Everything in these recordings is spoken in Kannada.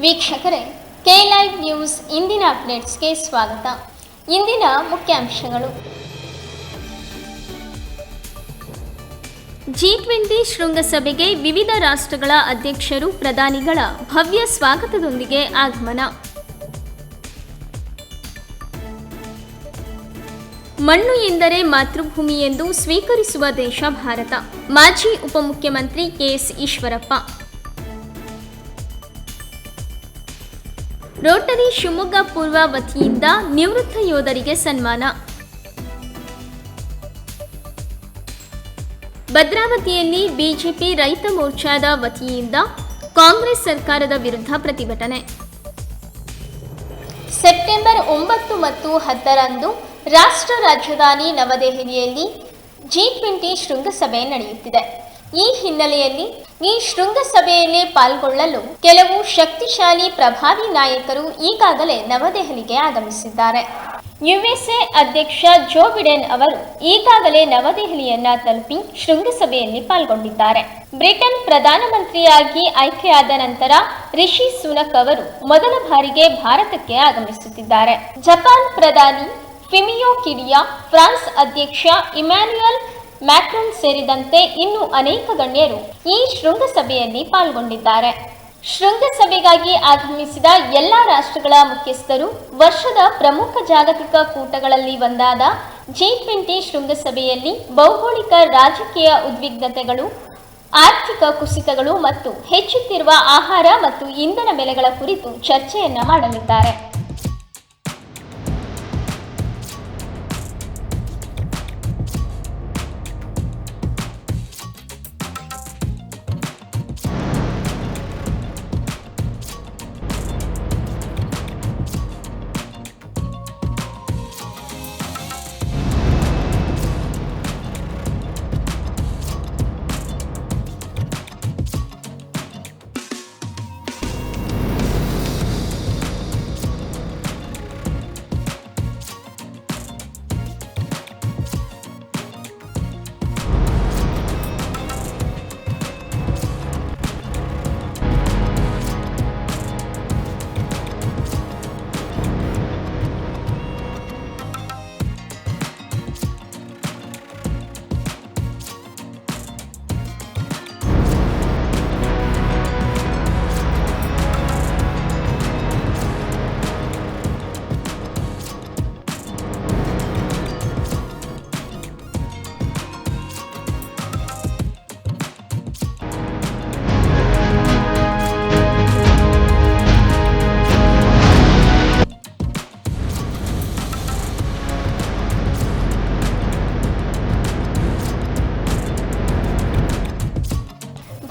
ವೀಕ್ಷಕರೇ, ಕೆ ಲೈವ್ ನ್ಯೂಸ್ ಇಂದಿನ ಅಪ್ಡೇಟ್ಸ್ಗೆ ಸ್ವಾಗತ. ಇಂದಿನ ಮುಖ್ಯಾಂಶಗಳು: G20 ಶೃಂಗಸಭೆಗೆ ವಿವಿಧ ರಾಷ್ಟ್ರಗಳ ಅಧ್ಯಕ್ಷರು, ಪ್ರಧಾನಿಗಳ ಭವ್ಯ ಸ್ವಾಗತದೊಂದಿಗೆ ಆಗಮನ. ಮಣ್ಣು ಎಂದರೆ ಮಾತೃಭೂಮಿ ಎಂದು ಸ್ವೀಕರಿಸುವ ದೇಶ ಭಾರತ. ಮಾಜಿ ಉಪಮುಖ್ಯಮಂತ್ರಿ ಕೆಎಸ್ ಈಶ್ವರಪ್ಪ. ರೋಟರಿ ಶಿವಮೊಗ್ಗ ಪೂರ್ವ ವತಿಯಿಂದ ನಿವೃತ್ತ ಯೋಧರಿಗೆ ಸನ್ಮಾನ. ಭದ್ರಾವತಿಯಲ್ಲಿ ಬಿಜೆಪಿ ರೈತ ಮೋರ್ಚಾದ ವತಿಯಿಂದ ಕಾಂಗ್ರೆಸ್ ಸರ್ಕಾರದ ವಿರುದ್ಧ ಪ್ರತಿಭಟನೆ. ಸೆಪ್ಟೆಂಬರ್ 9 ಮತ್ತು 10ರಂದು ರಾಷ್ಟ್ರ ರಾಜಧಾನಿ ನವದೆಹಲಿಯಲ್ಲಿ G20 ಶೃಂಗಸಭೆ ನಡೆಯುತ್ತಿದೆ. ಈ ಹಿನ್ನೆಲೆಯಲ್ಲಿ ಈ ಶೃಂಗಸಭೆಯಲ್ಲಿ ಪಾಲ್ಗೊಳ್ಳಲು ಕೆಲವು ಶಕ್ತಿಶಾಲಿ ಪ್ರಭಾವಿ ನಾಯಕರು ಈಗಾಗಲೇ ನವದೆಹಲಿಗೆ ಆಗಮಿಸಿದ್ದಾರೆ. ಯುಎಸ್ಎ ಅಧ್ಯಕ್ಷ ಜೋ ಬಿಡೆನ್ ಅವರು ಈಗಾಗಲೇ ನವದೆಹಲಿಯನ್ನ ತಲುಪಿ ಶೃಂಗಸಭೆಯಲ್ಲಿ ಪಾಲ್ಗೊಂಡಿದ್ದಾರೆ. ಬ್ರಿಟನ್ ಪ್ರಧಾನಮಂತ್ರಿಯಾಗಿ ಆಯ್ಕೆಯಾದ ನಂತರ ರಿಷಿ ಸುನಕ್ ಅವರು ಮೊದಲ ಬಾರಿಗೆ ಭಾರತಕ್ಕೆ ಆಗಮಿಸುತ್ತಿದ್ದಾರೆ. ಜಪಾನ್ ಪ್ರಧಾನಿ ಫುಮಿಯೋ ಕಿಶಿಡಾ, ಫ್ರಾನ್ಸ್ ಅಧ್ಯಕ್ಷ ಇಮ್ಯಾನ್ಯುಯಲ್ ಮ್ಯಾಕ್ರಾನ್ ಸೇರಿದಂತೆ ಇನ್ನೂ ಅನೇಕ ಗಣ್ಯರು ಈ ಶೃಂಗಸಭೆಯಲ್ಲಿ ಪಾಲ್ಗೊಂಡಿದ್ದಾರೆ. ಶೃಂಗಸಭೆಗಾಗಿ ಆಗಮಿಸಿದ ಎಲ್ಲ ರಾಷ್ಟ್ರಗಳ ಮುಖ್ಯಸ್ಥರು ವರ್ಷದ ಪ್ರಮುಖ ಜಾಗತಿಕ ಕೂಟಗಳಲ್ಲಿ ಒಂದಾದ G20 ಶೃಂಗಸಭೆಯಲ್ಲಿ ಭೌಗೋಳಿಕ ರಾಜಕೀಯ ಉದ್ವಿಗ್ನತೆಗಳು, ಆರ್ಥಿಕ ಕುಸಿತಗಳು ಮತ್ತು ಹೆಚ್ಚುತ್ತಿರುವ ಆಹಾರ ಮತ್ತು ಇಂಧನ ಬೆಲೆಗಳ ಕುರಿತು ಚರ್ಚೆಯನ್ನ ಮಾಡಲಿದ್ದಾರೆ.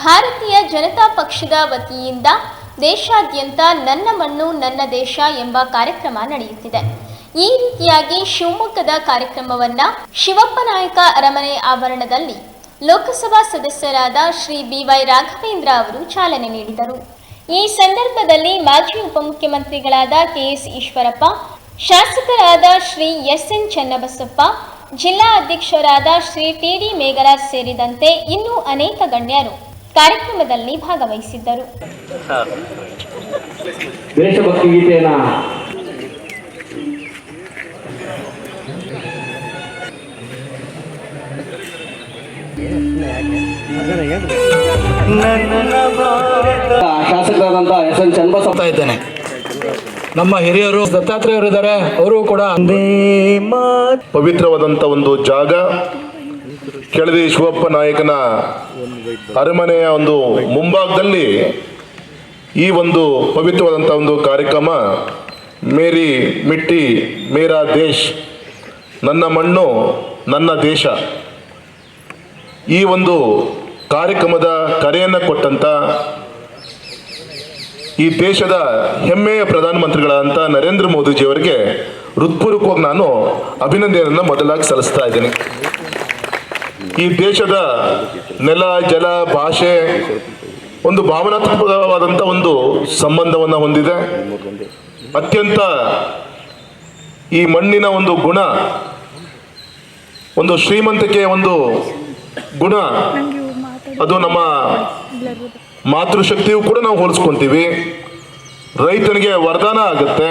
ಭಾರತೀಯ ಜನತಾ ಪಕ್ಷದ ವತಿಯಿಂದ ದೇಶಾದ್ಯಂತ ನನ್ನ ಮಣ್ಣು ನನ್ನ ದೇಶ ಎಂಬ ಕಾರ್ಯಕ್ರಮ ನಡೆಯುತ್ತಿದೆ. ಈ ರೀತಿಯಾಗಿ ಶಿವಮೊಗ್ಗದ ಕಾರ್ಯಕ್ರಮವನ್ನ ಶಿವಪ್ಪನಾಯಕ ಅರಮನೆ ಆವರಣದಲ್ಲಿ ಲೋಕಸಭಾ ಸದಸ್ಯರಾದ ಶ್ರೀ BY ರಾಘವೇಂದ್ರ ಅವರು ಚಾಲನೆ ನೀಡಿದರು. ಈ ಸಂದರ್ಭದಲ್ಲಿ ಮಾಜಿ ಉಪಮುಖ್ಯಮಂತ್ರಿಗಳಾದ ಕೆಎಸ್ ಈಶ್ವರಪ್ಪ, ಶಾಸಕರಾದ ಶ್ರೀ SN ಚನ್ನಬಸಪ್ಪ, ಜಿಲ್ಲಾ ಅಧ್ಯಕ್ಷರಾದ ಶ್ರೀ TD ಮೇಘರಾಜ್ ಸೇರಿದಂತೆ ಇನ್ನೂ ಅನೇಕ ಗಣ್ಯರು ಕಾರ್ಯಕ್ರಮದಲ್ಲಿ ಭಾಗವಹಿಸಿದ್ದರು. ದೇಶಭಕ್ತಿ ಗೀತೆಯನ್ನು ಶಾಸಕರಾದಂಥ SN ಚನ್ನಬಸಪ್ಪ ಇದ್ದೇನೆ. ನಮ್ಮ ಹಿರಿಯರು ದತ್ತಾತ್ರೇಯರು ಇದ್ದಾರೆ, ಅವರು ಕೂಡ ಪವಿತ್ರವಾದಂಥ ಒಂದು ಜಾಗ, ಕೆಳದಿ ಶಿವಪ್ಪ ನಾಯಕನ ಅರಮನೆಯ ಒಂದು ಮುಂಭಾಗದಲ್ಲಿ ಈ ಒಂದು ಪವಿತ್ರವಾದಂಥ ಒಂದು ಕಾರ್ಯಕ್ರಮ ಮೇರಿ ಮಿಟ್ಟಿ ಮೇರಾ ದೇಶ್, ನನ್ನ ಮಣ್ಣು ನನ್ನ ದೇಶ, ಈ ಒಂದು ಕಾರ್ಯಕ್ರಮದ ಕರೆಯನ್ನು ಕೊಟ್ಟಂಥ ಈ ದೇಶದ ಹೆಮ್ಮೆಯ ಪ್ರಧಾನಮಂತ್ರಿಗಳಾದಂಥ ನರೇಂದ್ರ ಮೋದಿಜಿಯವರಿಗೆ ಹೃತ್ಪೂರ್ವಕವಾಗಿ ನಾನು ಅಭಿನಂದನೆಯನ್ನು ಮೊದಲಾಗಿ ಸಲ್ಲಿಸ್ತಾ ಇದ್ದೀನಿ. ಈ ದೇಶದ ನೆಲ, ಜಲ, ಭಾಷೆ ಒಂದು ಭಾವನಾತ್ಮಕವಾದಂಥ ಒಂದು ಸಂಬಂಧವನ್ನು ಹೊಂದಿದೆ. ಅತ್ಯಂತ ಈ ಮಣ್ಣಿನ ಒಂದು ಗುಣ, ಒಂದು ಶ್ರೀಮಂತಿಕೆಯ ಒಂದು ಗುಣ, ಅದು ನಮ್ಮ ಮಾತೃಶಕ್ತಿಯು ಕೂಡ ನಾವು ಹೋಲಿಸ್ಕೊಂತೀವಿ. ರೈತನಿಗೆ ವರದಾನ ಆಗುತ್ತೆ.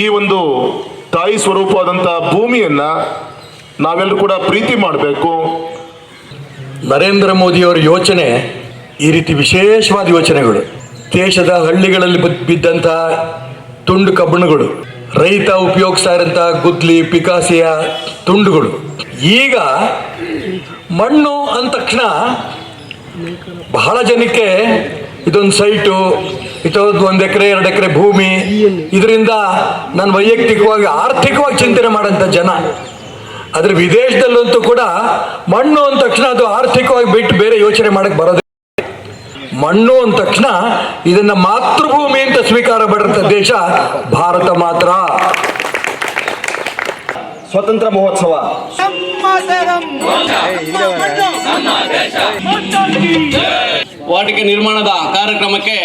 ಈ ಒಂದು ತಾಯಿ ಸ್ವರೂಪವಾದಂಥ ಭೂಮಿಯನ್ನು ನಾವೆಲ್ಲರೂ ಕೂಡ ಪ್ರೀತಿ ಮಾಡಬೇಕು. ನರೇಂದ್ರ ಮೋದಿಯವರ ಯೋಚನೆ ಈ ರೀತಿ ವಿಶೇಷವಾದ ಯೋಚನೆಗಳು. ದೇಶದ ಹಳ್ಳಿಗಳಲ್ಲಿ ಬಿದ್ದಂಥ ತುಂಡು ಕಬ್ಬಣಗಳು, ರೈತ ಉಪಯೋಗಿಸ್ತಾ ಇರೋಂಥ ಗುದ್ಲಿ ಪಿಕಾಸಿಯ ತುಂಡುಗಳು, ಈಗ ಮಣ್ಣು ಅಂದ ತಕ್ಷಣ ಬಹಳ ಜನಕ್ಕೆ ಇದೊಂದು ಸೈಟು, ಇದೊಂದು 1 ಎಕರೆ 2 ಎಕರೆ ಭೂಮಿ, ಇದರಿಂದ ನಾನು ವೈಯಕ್ತಿಕವಾಗಿ ಆರ್ಥಿಕವಾಗಿ ಚಿಂತನೆ ಮಾಡೋಂಥ ಜನ. ಆದರೆ ವಿದೇಶದಲ್ಲಂತೂ ಕೂಡ ಮಣ್ಣು ಅಂದ ತಕ್ಷಣ ಅದು ಆರ್ಥಿಕವಾಗಿ ಬಿಟ್ಟು ಬೇರೆ ಯೋಚನೆ ಮಾಡಕ್ಕೆ ಬರೋದೇ. ಮಣ್ಣು ಅಂದ ತಕ್ಷಣ ಇದನ್ನ ಮಾತೃಭೂಮಿ ಅಂತ ಸ್ವೀಕಾರ ಮಾಡಿದಂಥ ದೇಶ ಭಾರತ ಮಾತ್ರ. ಸ್ವತಂತ್ರ ಮಹೋತ್ಸವ ವಾಟಿಕೆ ನಿರ್ಮಾಣದ ಕಾರ್ಯಕ್ರಮಕ್ಕೆ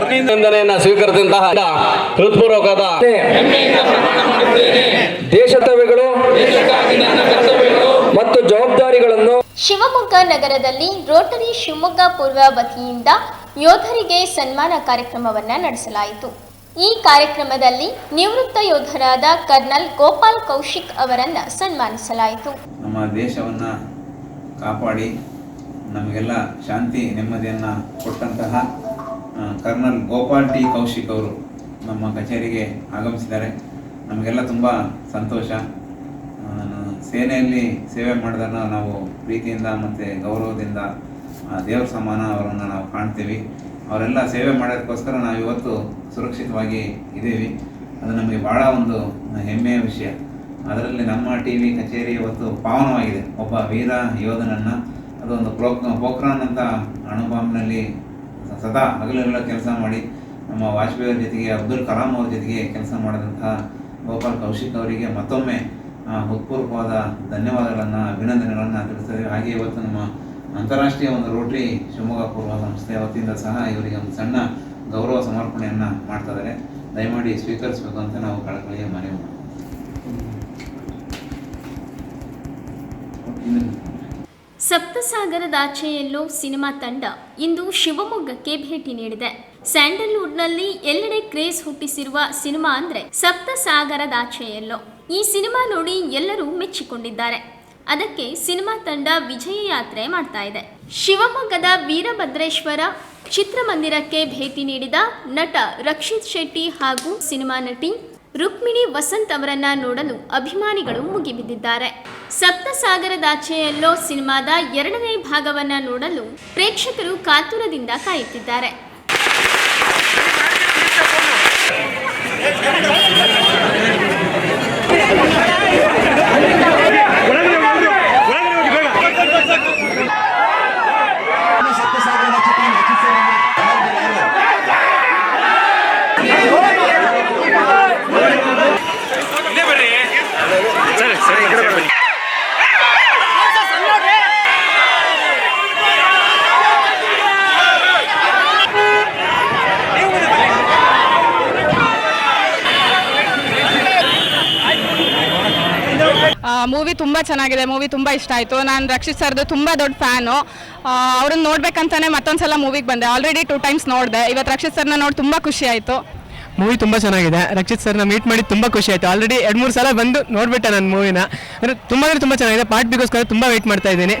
ಅಭಿನಂದನೆಯನ್ನು ಸ್ವೀಕರಿಸಿದಂತಹ ಹೃತ್ಪೂರ್ವಕವಾದ ದೇಶತತ್ವಗಳು ಮತ್ತು ಜವಾಬ್ದಾರಿಗಳನ್ನು ಶಿವಮೊಗ್ಗ ನಗರದಲ್ಲಿ ರೋಟರಿ ಶಿವಮೊಗ್ಗ ಪೂರ್ವ ವತಿಯಿಂದ ಯೋಧರಿಗೆ ಸನ್ಮಾನ ಕಾರ್ಯಕ್ರಮವನ್ನು ನಡೆಸಲಾಯಿತು. ಈ ಕಾರ್ಯಕ್ರಮದಲ್ಲಿ ನಿವೃತ್ತ ಯೋಧರಾದ ಕರ್ನಲ್ ಗೋಪಾಲ್ ಕೌಶಿಕ್ ಅವರನ್ನು ಸನ್ಮಾನಿಸಲಾಯಿತು. ನಮ್ಮ ದೇಶವನ್ನು ಕಾಪಾಡಿ ನಮಗೆಲ್ಲ ಶಾಂತಿ ನೆಮ್ಮದಿಯನ್ನು ಕೊಟ್ಟಂತಹ ಕರ್ನಲ್ ಗೋಪಾಲ್ ಟಿ ಕೌಶಿಕ್ ಅವರು ನಮ್ಮ ಕಚೇರಿಗೆ ಆಗಮಿಸಿದ್ದಾರೆ. ನಮಗೆಲ್ಲ ತುಂಬ ಸಂತೋಷ. ಸೇನೆಯಲ್ಲಿ ಸೇವೆ ಮಾಡಿದನ್ನು ನಾವು ಪ್ರೀತಿಯಿಂದ ಮತ್ತು ಗೌರವದಿಂದ ದೇವರ ಸಮಾನ ಅವರನ್ನು ನಾವು ಕಾಣ್ತೀವಿ. ಅವರೆಲ್ಲ ಸೇವೆ ಮಾಡೋದಕ್ಕೋಸ್ಕರ ನಾವು ಇವತ್ತು ಸುರಕ್ಷಿತವಾಗಿ ಇದ್ದೀವಿ. ಅದು ನಮಗೆ ಭಾಳ ಒಂದು ಹೆಮ್ಮೆಯ ವಿಷಯ. ಅದರಲ್ಲಿ ನಮ್ಮ TV ಕಚೇರಿ ಇವತ್ತು ಪಾವನವಾಗಿದೆ. ಒಬ್ಬ ವೀರ ಯೋಧನನ್ನು ಅದೊಂದು ಪೋಖ್ರಾನ್ ಅಂತ ಅಣುಬಾಂಬ್ನಲ್ಲಿ ಸದಾ ಹಗಲೆಲ್ಲ ಕೆಲಸ ಮಾಡಿ ನಮ್ಮ ವಾಜಪೇಯಿ ಅವ್ರ ಜೊತೆಗೆ ಅಬ್ದುಲ್ ಕಲಾಂ ಅವ್ರ ಜೊತೆಗೆ ಕೆಲಸ ಮಾಡಿದಂತಹ ಗೋಪಾಲ್ ಕೌಶಿಕ್ ಅವರಿಗೆ ಮತ್ತೊಮ್ಮೆ ಹೃತ್ಪೂರ್ವಕವಾದ ಧನ್ಯವಾದಗಳನ್ನು ಅಭಿನಂದನೆಗಳನ್ನು ತಿಳಿಸ್ತೇವೆ. ಹಾಗೆ ಇವತ್ತು ನಮ್ಮ ಅಂತಾರಾಷ್ಟ್ರೀಯ ಒಂದು ರೋಟರಿ ಶಿವಮೊಗ್ಗ ಪೂರ್ವ ಸಂಸ್ಥೆಯ ವತಿಯಿಂದ ಸಹ ಇವರಿಗೆ ಒಂದು ಸಣ್ಣ ಗೌರವ ಸಮರ್ಪಣೆಯನ್ನು ಮಾಡ್ತಾ ಇದ್ದಾರೆ. ದಯಮಾಡಿ ಸ್ವೀಕರಿಸಬೇಕು ಅಂತ ನಾವು ಕಳಕಳಿಯ ಮನವಿ ಮಾಡ್ತೀವಿ. ಸಪ್ತಸಾಗರದಾಚೆಯಲ್ಲೋ ಸಿನಿಮಾ ತಂಡ ಇಂದು ಶಿವಮೊಗ್ಗಕ್ಕೆ ಭೇಟಿ ನೀಡಿದೆ. ಸ್ಯಾಂಡಲ್ವುಡ್ನಲ್ಲಿ ಎಲ್ಲೆಡೆ ಕ್ರೇಜ್ ಹುಟ್ಟಿಸಿರುವ ಸಿನಿಮಾ ಅಂದರೆ ಸಪ್ತಸಾಗರದಾಚೆಯಲ್ಲೋ. ಈ ಸಿನಿಮಾ ನೋಡಿ ಎಲ್ಲರೂ ಮೆಚ್ಚಿಕೊಂಡಿದ್ದಾರೆ. ಅದಕ್ಕೆ ಸಿನಿಮಾ ತಂಡ ವಿಜಯ ಯಾತ್ರೆ ಮಾಡ್ತಾ ಇದೆ. ಶಿವಮೊಗ್ಗದ ವೀರಭದ್ರೇಶ್ವರ ಚಿತ್ರಮಂದಿರಕ್ಕೆ ಭೇಟಿ ನೀಡಿದ ನಟ ರಕ್ಷಿತ್ ಶೆಟ್ಟಿ ಹಾಗೂ ಸಿನಿಮಾ ನಟಿ ರುಕ್ಮಿಣಿ ವಸಂತ್ ಅವರನ್ನ ನೋಡಲು ಅಭಿಮಾನಿಗಳು ಮುಗಿಬಿದ್ದಿದ್ದಾರೆ. ಸಪ್ತಸಾಗರದಾಚೆಯಲ್ಲೋ ಸಿನಿಮಾದ 2ನೇ ಭಾಗವನ್ನ ನೋಡಲು ಪ್ರೇಕ್ಷಕರು ಕಾತುರದಿಂದ ಕಾಯುತ್ತಿದ್ದಾರೆ. ಮೂವಿ ತುಂಬ ಚೆನ್ನಾಗಿದೆ. ಮೂವಿ ತುಂಬ ಇಷ್ಟ ಆಯಿತು. ನಾನು ರಕ್ಷಿತ್ ಸರ್ದು ತುಂಬ ದೊಡ್ಡ ಫ್ಯಾನು. ಅವ್ರನ್ನ ನೋಡ್ಬೇಕಂತಾನೆ ಮತ್ತೊಂದು ಸಲ ಮೂವಿಗೆ ಬಂದೆ. ಆಲ್ರೆಡಿ 2 ಟೈಮ್ಸ್ ನೋಡಿದೆ. ಇವತ್ತು ರಕ್ಷಿತ್ ಸರ್ನ ನೋಡಿ ತುಂಬ ಖುಷಿ ಆಯಿತು. ಮೂವಿ ತುಂಬ ಚೆನ್ನಾಗಿದೆ. ರಕ್ಷಿತ್ ಸರ್ನ ಮೀಟ್ ಮಾಡಿ ತುಂಬ ಖುಷಿ ಆಯಿತು. ಆಲ್ರೆಡಿ 2-3 ಸಲ ಬಂದು ನೋಡಿಬಿಟ್ಟೆ ನಾನು ಮೂವಿನ. ಅಂದರೆ ತುಂಬ ಚೆನ್ನಾಗಿದೆ. ಪಾರ್ಟ್ ಬಿಗೋಸ್ಕರ ತುಂಬ ವೆಯ್ಟ್ ಮಾಡ್ತಾ ಇದ್ದೀನಿ.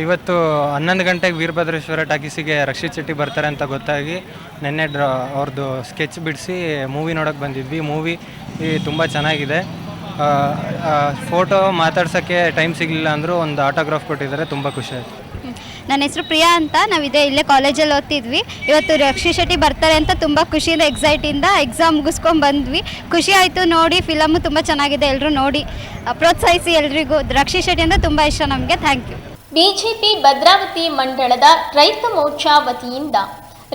ಇವತ್ತು 11 ಗಂಟೆಗೆ ವೀರಭದ್ರೇಶ್ವರ ಟಾಕೀಸಿಗೆ ರಕ್ಷಿತ್ ಶೆಟ್ಟಿ ಬರ್ತಾರೆ ಅಂತ ಗೊತ್ತಾಗಿ ನೆನ್ನೆ ಅವ್ರದ್ದು ಸ್ಕೆಚ್ ಬಿಡಿಸಿ ಮೂವಿ ನೋಡೋಕ್ಕೆ ಬಂದಿದ್ವಿ. ಮೂವಿ ತುಂಬ ಚೆನ್ನಾಗಿದೆ. ಫೋಟೋ ಮಾತಾಡ್ಸೋಕ್ಕೆ ಟೈಮ್ ಸಿಗಲಿಲ್ಲ ಅಂದರೂ ಒಂದು ಆಟೋಗ್ರಾಫ್ ಕೊಟ್ಟಿದ್ದಾರೆ. ತುಂಬ ಖುಷಿ ಆಯಿತು. ನನ್ನ ಹೆಸರು ಪ್ರಿಯಾ ಅಂತ. ನಾವು ಇಲ್ಲೇ ಕಾಲೇಜಲ್ಲಿ ಓದ್ತಿದ್ವಿ. ಇವತ್ತು ರಕ್ಷಿತ್ ಶೆಟ್ಟಿ ಬರ್ತಾರೆ ಅಂತ ತುಂಬ ಖುಷಿಯಿಂದ ಎಕ್ಸೈಟಿಂದ ಎಕ್ಸಾಮ್ ಮುಗಿಸ್ಕೊಂಡು ಬಂದ್ವಿ. ಖುಷಿ ಆಯಿತು ನೋಡಿ. ಫಿಲಮು ತುಂಬ ಚೆನ್ನಾಗಿದೆ. ಎಲ್ಲರೂ ನೋಡಿ ಪ್ರೋತ್ಸಾಹಿಸಿ ಎಲ್ರಿಗೂ. ರಕ್ಷಿತ್ ಶೆಟ್ಟಿ ಅಂದರೆ ತುಂಬ ಇಷ್ಟ ನಮಗೆ. Thank you. ಬಿಜೆಪಿ ಭದ್ರಾವತಿ ಮಂಡಳದ ರೈತ ಮೋರ್ಚಾ ವತಿಯಿಂದ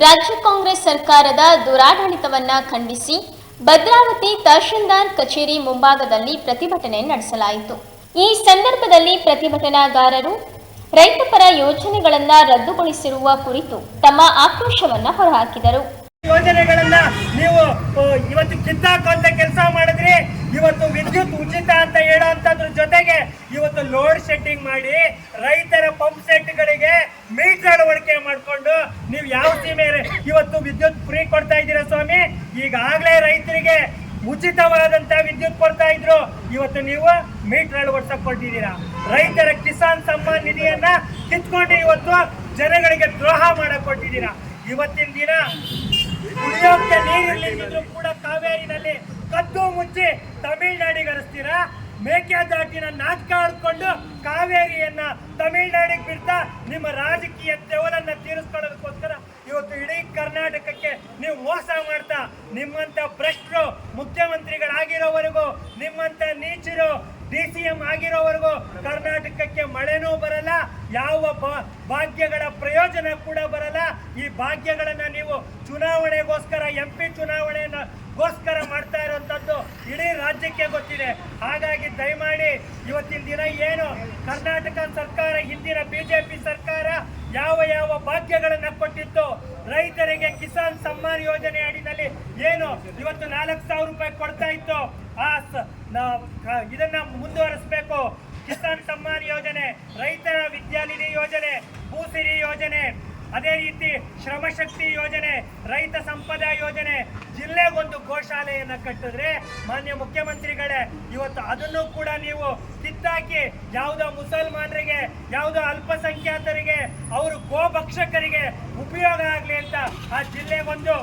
ರಾಜ್ಯ ಕಾಂಗ್ರೆಸ್ ಸರ್ಕಾರದ ದುರಾಡಳಿತವನ್ನ ಖಂಡಿಸಿ ಭದ್ರಾವತಿ ತಹಶೀಲ್ದಾರ್ ಕಚೇರಿ ಮುಂಭಾಗದಲ್ಲಿ ಪ್ರತಿಭಟನೆ ನಡೆಸಲಾಯಿತು. ಈ ಸಂದರ್ಭದಲ್ಲಿ ಪ್ರತಿಭಟನಾಗಾರರು ರೈತಪರ ಯೋಜನೆಗಳನ್ನು ರದ್ದುಗೊಳಿಸಿರುವ ಕುರಿತು ತಮ್ಮ ಆಕ್ರೋಶವನ್ನು ಹೊರಹಾಕಿದರು. ಯೋಜನೆಗಳನ್ನ ನೀವು ಇವತ್ತು ಕಿತ್ತಾಕುವಂತ ಕೆಲಸ ಮಾಡಿದ್ರಿ. ಇವತ್ತು ವಿದ್ಯುತ್ ಉಚಿತ ಅಂತ ಹೇಳೋಂಥದ್ರ ಜೊತೆಗೆ ಇವತ್ತು ಲೋಡ್ ಶೆಡ್ಡಿಂಗ್ ಮಾಡಿ ರೈತರ ಪಂಪ್ ಸೆಟ್ಗಳಿಗೆ PMC ಮೇಲೆ ಇವತ್ತು ವಿದ್ಯುತ್ ಫ್ರೀ ಕೊಡ್ತಾ ಇದ್ದೀರಾ ಸ್ವಾಮಿ. ಈಗಾಗಲೇ ರೈತರಿಗೆ ಉಚಿತವಾದಂತ ವಿದ್ಯುತ್ ಕೊಡ್ತಾ ಇದ್ರು, ಇವತ್ತು ನೀವು ಮೀಟರ್ ಅಳವಡಿಸಕ್ ಕೊಟ್ಟಿದ್ದೀರಾ. ರೈತರ ಕಿಸಾನ್ ಸಮ್ಮಾನ್ ನಿಧಿಯನ್ನ ಕಿತ್ಕೊಂಡು ಇವತ್ತು ಜನಗಳಿಗೆ ದ್ರೋಹ ಮಾಡಕ್ ಕೊಟ್ಟಿದ್ದೀರಾ. ಇವತ್ತಿನ ದಿನ ಕುಡಿಯೋಕೆ ನೀರಿಲ್ಲದಿದ್ರು ಕೂಡ ಕಾವೇರಿನಲ್ಲಿ ಕದ್ದು ಮುಚ್ಚಿ ತಮಿಳ್ನಾಡಿಗೆ ಹರಿಸ್ತೀರಾ. ಮೇಕೆದಾಟಿನ ನಾಟಕ ಆಡ್ಕೊಂಡು ಕಾವೇರಿಯನ್ನ ತಮಿಳ್ನಾಡಿಗೆ ಬಿಡ್ತಾ ನಿಮ್ಮ ರಾಜಕೀಯ ತೆವಲನ್ನ ತೀರಿಸ್ಕೊಳ್ಳೋದಕ್ಕೋಸ್ಕರ ಇವತ್ತು ಇಡೀ ಕರ್ನಾಟಕಕ್ಕೆ ನೀವು ಮೋಸ ಮಾಡ್ತಾ, ನಿಮ್ಮಂತ ಭ್ರಷ್ಟರು ಮುಖ್ಯಮಂತ್ರಿಗಳಾಗಿರೋವರೆಗೂ, ನಿಮ್ಮಂತ ನೀಚರು DCM ಆಗಿರೋವರೆಗೂ ಕರ್ನಾಟಕಕ್ಕೆ ಮಳೆನೂ ಬರಲ್ಲ, ಯಾವ ಭಾಗ್ಯಗಳ ಪ್ರಯೋಜನ ಕೂಡ ಬರಲ್ಲ. ಈ ಭಾಗ್ಯಗಳನ್ನ ನೀವು ಚುನಾವಣೆಗೋಸ್ಕರ MP ಚುನಾವಣೆಗೋಸ್ಕರ ಮಾಡ್ತಾ ಇರುವಂತದ್ದು ಇಡೀ ರಾಜ್ಯಕ್ಕೆ ಗೊತ್ತಿದೆ. ಹಾಗಾಗಿ ದಯಮಾಡಿ ಇವತ್ತಿನ ದಿನ ಏನು ಕರ್ನಾಟಕ ಸರ್ಕಾರ, ಹಿಂದಿನ BJP ಸರ್ಕಾರ ಯಾವ ಭಾಗ್ಯಗಳನ್ನ ಕೊಟ್ಟಿತ್ತು, ರೈತರಿಗೆ ಕಿಸಾನ್ ಸಮ್ಮಾನ್ ಯೋಜನೆ ಅಡಿನಲ್ಲಿ ಏನು ಇವತ್ತು 4,000 ರೂಪಾಯಿ ಕೊಡ್ತಾ ಇತ್ತು, ಇದನ್ನ ಮುಂದುವರಿಸಬೇಕು. ಕಿಸಾನ್ ಸಮ್ಮಾನ್ ಯೋಜನೆ, ರೈತರ ವಿದ್ಯಾನಿಧಿ ಯೋಜನೆ, ಭೂಸಿರಿ ಯೋಜನೆ, ಅದೇ ರೀತಿ ಶ್ರಮಶಕ್ತಿ ಯೋಜನೆ, ರೈತ ಸಂಪದ ಯೋಜನೆ, ಜಿಲ್ಲೆಗೊಂದು ಗೋಶಾಲೆಯನ್ನ ಕಟ್ಟಿದ್ರೆ ಮಾನ್ಯ ಮುಖ್ಯಮಂತ್ರಿಗಳೇ, ಇವತ್ತು ಅದನ್ನು ಕೂಡ ನೀವು ಕಿತ್ತಾಕಿ ಯಾವುದೋ ಮುಸಲ್ಮಾನರಿಗೆ, ಯಾವುದೋ ಅಲ್ಪಸಂಖ್ಯಾತರಿಗೆ, ಅವರು ಗೋಭಕ್ಷಕರಿಗೆ ಉಪಯೋಗ ಆಗಲಿ ಅಂತ ಆ ಜಿಲ್ಲೆಗೊಂದು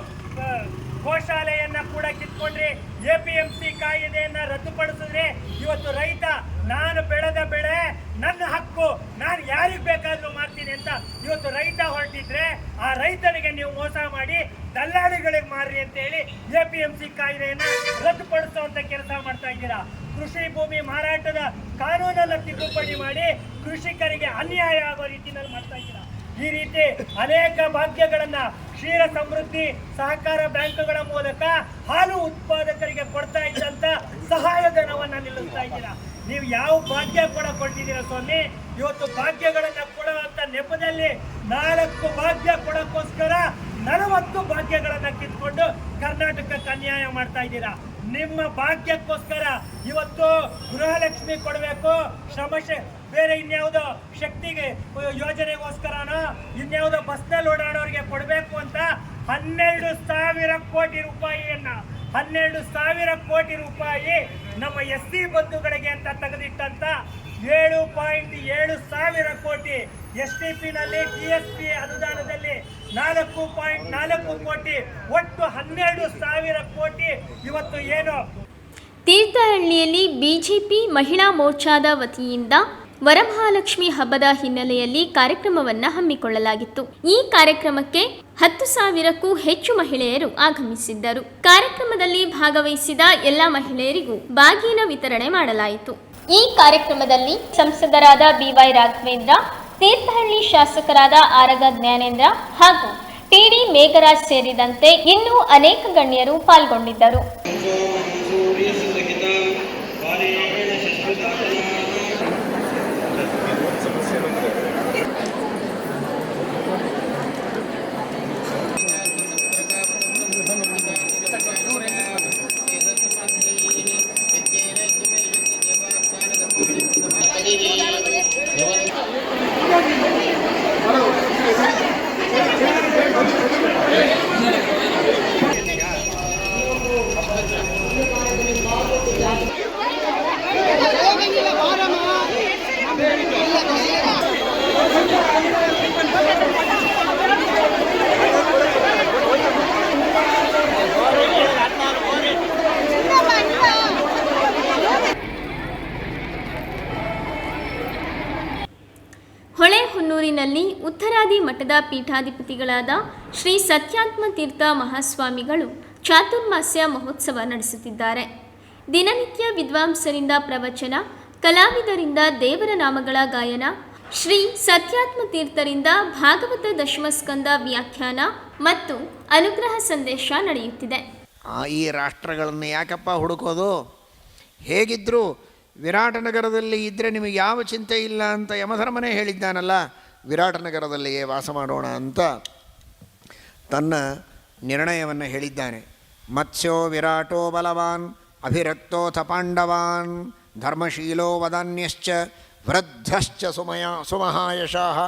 ಗೋಶಾಲೆಯನ್ನ ಕೂಡ ಕಿತ್ಕೊಂಡ್ರಿ. APMC ಕಾಯ್ದೆಯನ್ನ ರದ್ದುಪಡಿಸಿದ್ರೆ ಇವತ್ತು ರೈತ ನಾನು ಬೆಳೆದ ಬೆಳೆ ನನ್ನ ಹಕ್ಕು, ನಾನು ಯಾರಿಗೆ ಬೇಕಾದ್ರೂ ಮಾಡ್ತೀನಿ ಅಂತ ಇವತ್ತು ರೈತ ಹೊರಟಿದ್ರೆ ಆ ರೈತನಿಗೆ ನೀವು ಮೋಸ ಮಾಡಿ ದಲ್ಲಾಳಿಗಳಿಗೆ ಮಾರ್ರಿ ಅಂತ ಹೇಳಿ APMC ಕಾಯ್ದೆಯನ್ನ ರದ್ದುಪಡಿಸುವಂತ ಕೆಲಸ ಮಾಡ್ತಾ ಇದ್ದೀರಾ. ಕೃಷಿ ಭೂಮಿ ಮಾರಾಟದ ಕಾನೂನನ್ನ ತಿದ್ದುಪಡಿ ಮಾಡಿ ಕೃಷಿಕರಿಗೆ ಅನ್ಯಾಯ ಆಗೋ ರೀತಿಯಲ್ಲಿ ಮಾಡ್ತಾ ಇದ್ದೀರಾ. ಈ ರೀತಿ ಅನೇಕ ಭಾಗ್ಯಗಳನ್ನ ಕ್ಷೀರ ಸಮೃದ್ಧಿ ಸಹಕಾರ ಬ್ಯಾಂಕ್ಗಳ ಮೂಲಕ ಹಾಲು ಉತ್ಪಾದಕರಿಗೆ ಕೊಡ್ತಾ ಇದ್ದಂತ ಸಹಾಯಧನವನ್ನ ನಿಲ್ಲಿಸ್ತಾ ಇದ್ದೀರಾ. ನೀವು ಯಾವ ಭಾಗ್ಯ ಕೂಡ ಕೊಟ್ಟಿದ್ದೀರಾ ಸ್ವಾಮಿ? ಇವತ್ತು ಭಾಗ್ಯಗಳನ್ನ ಕೊಡುವಂತ ನೆಪದಲ್ಲಿ 4 ಭಾಗ್ಯ ಕೊಡೋಕ್ಕೋಸ್ಕರ 40 ಭಾಗ್ಯಗಳನ್ನ ಕಿತ್ಕೊಂಡು ಕರ್ನಾಟಕಕ್ಕೆ ಅನ್ಯಾಯ ಮಾಡ್ತಾ ಇದ್ದೀರಾ. ನಿಮ್ಮ ಭಾಗ್ಯಕ್ಕೋಸ್ಕರ ಇವತ್ತು ಗೃಹಲಕ್ಷ್ಮಿ ಕೊಡಬೇಕು, ಬೇರೆ ಇನ್ಯಾವುದೋ ಶಕ್ತಿಗೆ ಯೋಜನೆಗೋಸ್ಕರನೋ ಇನ್ಯಾವುದೋ ಬಸ್ನಲ್ಲಿ ಓಡಾಡೋರಿಗೆ ಕೊಡಬೇಕು ಅಂತ 12,000 ಕೋಟಿ ರೂಪಾಯಿಯನ್ನ 12,000 ಕೋಟಿ ರೂಪಾಯಿ ನಮ್ಮ SC ಬಂಧುಗಳಿಗೆ ಅಂತ ತೆಗೆದಿಟ್ಟಂತ 7.7 ಸಾವಿರ ಕೋಟಿ STP-ನಲ್ಲಿ TSP ಅನುದಾನದಲ್ಲಿ 4.4 ಕೋಟಿ, ಒಟ್ಟು 12,000 ಕೋಟಿ ಇವತ್ತು ಏನು ತೀರ್ಥಹಳ್ಳಿಯಲ್ಲಿ ಬಿಜೆಪಿ ಮಹಿಳಾ ಮೋರ್ಚಾದ ವತಿಯಿಂದ ವರಮಹಾಲಕ್ಷ್ಮಿ ಹಬ್ಬದ ಹಿನ್ನೆಲೆಯಲ್ಲಿ ಕಾರ್ಯಕ್ರಮವನ್ನು ಹಮ್ಮಿಕೊಳ್ಳಲಾಗಿತ್ತು. ಈ ಕಾರ್ಯಕ್ರಮಕ್ಕೆ 10,000ಕ್ಕೂ ಹೆಚ್ಚು ಮಹಿಳೆಯರು ಆಗಮಿಸಿದ್ದರು. ಕಾರ್ಯಕ್ರಮದಲ್ಲಿ ಭಾಗವಹಿಸಿದ ಎಲ್ಲ ಮಹಿಳೆಯರಿಗೂ ಬಾಗಿನ ವಿತರಣೆ ಮಾಡಲಾಯಿತು. ಈ ಕಾರ್ಯಕ್ರಮದಲ್ಲಿ ಸಂಸದರಾದ BY ರಾಘವೇಂದ್ರ, ತೀರ್ಥಹಳ್ಳಿ ಶಾಸಕರಾದ ಆರಗ ಜ್ಞಾನೇಂದ್ರ ಹಾಗೂ TD ಮೇಘರಾಜ್ ಸೇರಿದಂತೆ ಇನ್ನೂ ಅನೇಕ ಗಣ್ಯರು ಪಾಲ್ಗೊಂಡಿದ್ದರು. ಹೊಳೆಹೊನ್ನೂರಿನಲ್ಲಿ ಉತ್ತರಾದಿ ಮಠದ ಪೀಠಾಧಿಪತಿಗಳಾದ ಶ್ರೀ ಸತ್ಯಾತ್ಮ ತೀರ್ಥ ಮಹಾಸ್ವಾಮಿಗಳು ಚಾತುರ್ಮಾಸ್ಯ ಮಹೋತ್ಸವ ನಡೆಸುತ್ತಿದ್ದಾರೆ. ದಿನನಿತ್ಯ ವಿದ್ವಾಂಸರಿಂದ ಪ್ರವಚನ, ಕಲಾವಿದರಿಂದ ದೇವರ ನಾಮಗಳ ಗಾಯನ, ಶ್ರೀ ಸತ್ಯಾತ್ಮ ತೀರ್ಥರಿಂದ ಭಾಗವತ ದಶಮಸ್ಕಂದ ವ್ಯಾಖ್ಯಾನ ಮತ್ತು ಅನುಗ್ರಹ ಸಂದೇಶ ನಡೆಯುತ್ತಿದೆ. ಈ ರಾಷ್ಟ್ರಗಳನ್ನು ಯಾಕಪ್ಪ ಹುಡುಕೋದು? ಹೇಗಿದ್ದರೂ ವಿರಾಟನಗರದಲ್ಲಿ ಇದ್ದರೆ ನಿಮಗೆ ಯಾವ ಚಿಂತೆ ಇಲ್ಲ ಅಂತ ಯಮಧರ್ಮನೇ ಹೇಳಿದ್ದಾನಲ್ಲ, ವಿರಾಟನಗರದಲ್ಲಿಯೇ ವಾಸ ಮಾಡೋಣ ಅಂತ ತನ್ನ ನಿರ್ಣಯವನ್ನು ಹೇಳಿದ್ದಾನೆ. ಮತ್ಸ್ಯೋ ವಿರಾಟೋ ಬಲವಾನ್ ಅಭಿರಕ್ತೋಥ ಪಾಂಡವಾನ್ ಧರ್ಮಶೀಲೋ ವದಾನ್ಯಶ್ಚ ವೃದ್ಧಶ್ಚ ಸುಮಹಾಯಶಃ.